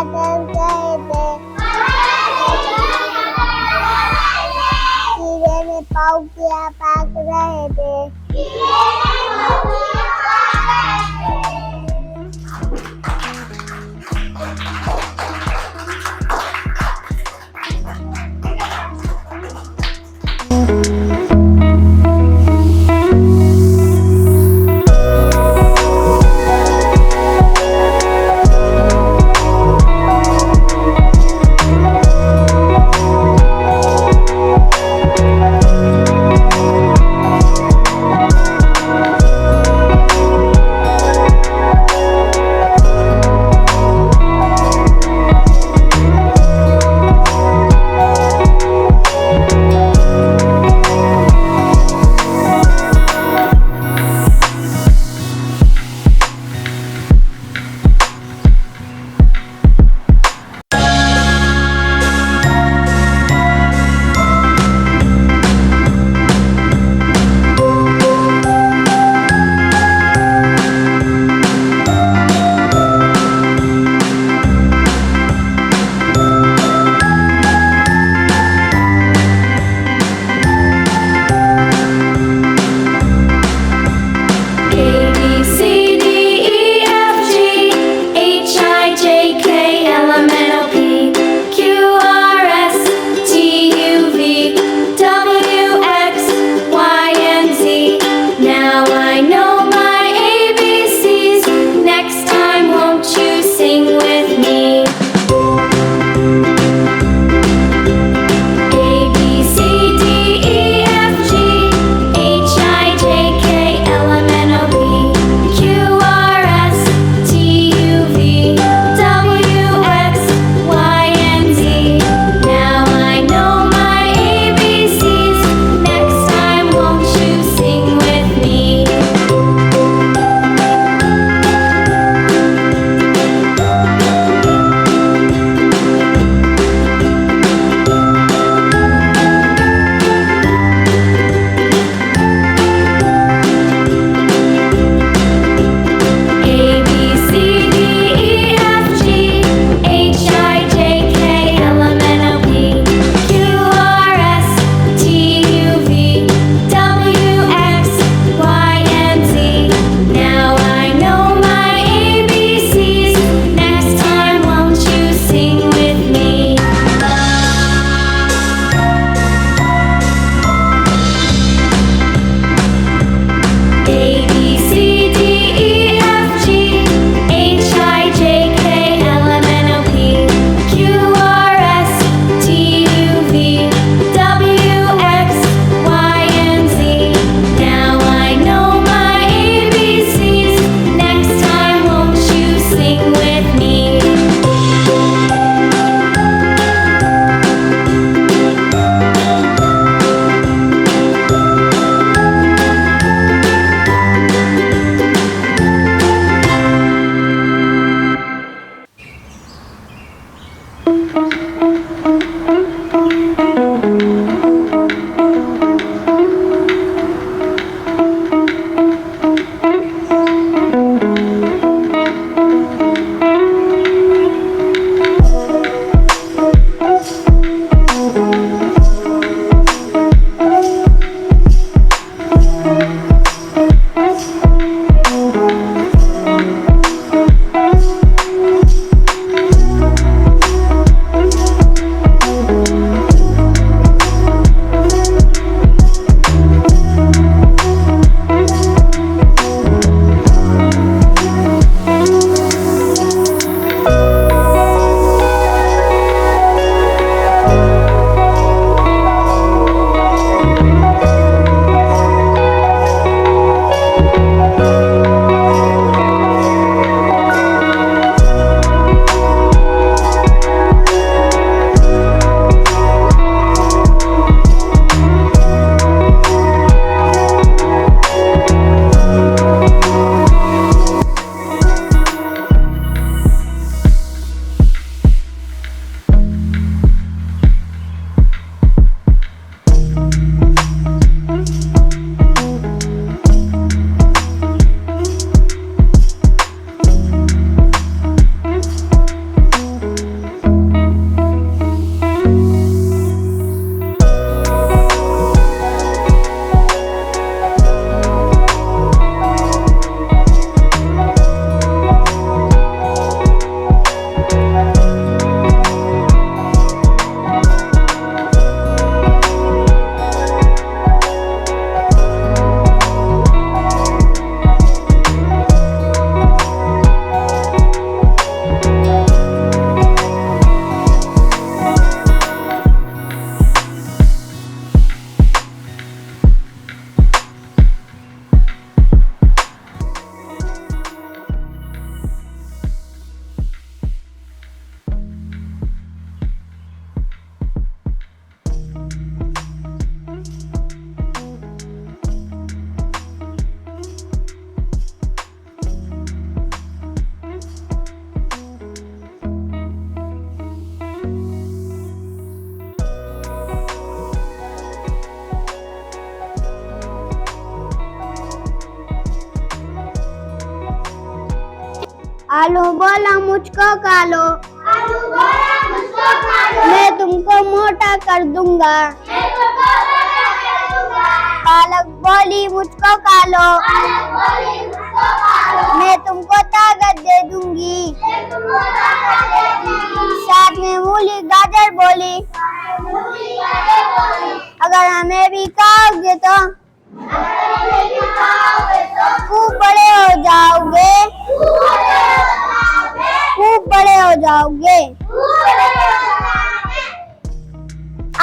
पागल रहे थे, कीड़े ने पाँव किया भाग रहे थे। आलू बोला मुझको खा लो, आलू बोला मुझको खा लो, मैं तुमको मोटा कर दूंगा। मैं तुमको मोटा कर दूंगा। पालक बोली मुझको खा लो, पालक बोली मुझको खा लो, मैं तुमको ताकत दे दूंगी। मैं तुमको ताकत दे दूंगी। साथ में मूली गाजर बोली, मूली गाजर बोली, अगर हमें भी खाओगे तो अगर हमें भी खाओगे तो खूब बड़े हो जाओगे, खूब बड़े हो जाओगे, खूब बड़े हो जाओगे। खूब बड़े हो जाओगे।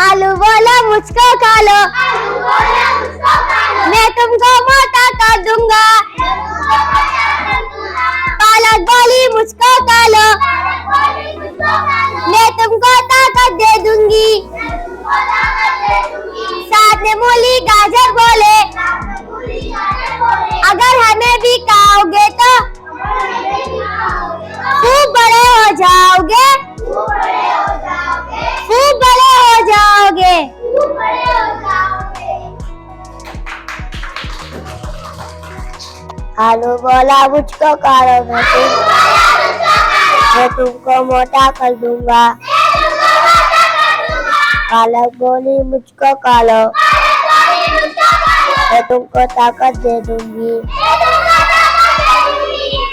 आलू बोला मुझको खा लो, आलू बोला मुझको खा लो, मैं तुमको मोटा कर दूंगा। मैं तुमको मोटा कर दूंगा। पालक बोली मुझको खा लो, पालक बोली मुझको खा लो, मैं तुमको ताकत दे दूंगी। मैं तुमको ताकत दे दूंगी। साथ में मूली गाजर बोले, साथ में मूली गाजर बोले, अगर हमें भी खाओगे तो अगर हमें भी खाओगे तो खूब बड़े हो जाओगे, खूब बड़े हो जाओगे, खूब बड़े हो जाओगे। खूब बड़े हो जाओगे। आलू बोला मुझको खा लो, मैं तुमको मोटा कर दूंगा। पालक बोली मुझको खा लो, मैं तुमको ताकत दे दूंगी।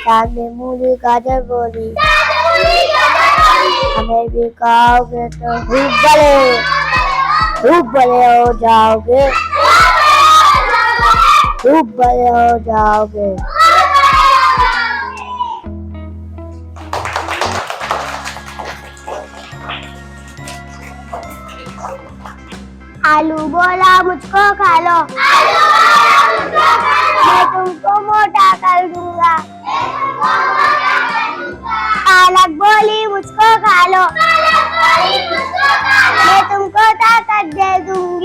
साथ में मूली गाजर बोली, हमें भी खाओगे तो खूब बड़े हो जाओगे, खूब बड़े हो जाओगे। आलू बोला मुझको खा लो, मैं तुमको मोटा कर दूंगा। पालक बोली मुझको खा लो, मैं तुमको ताकत दे दूंगी।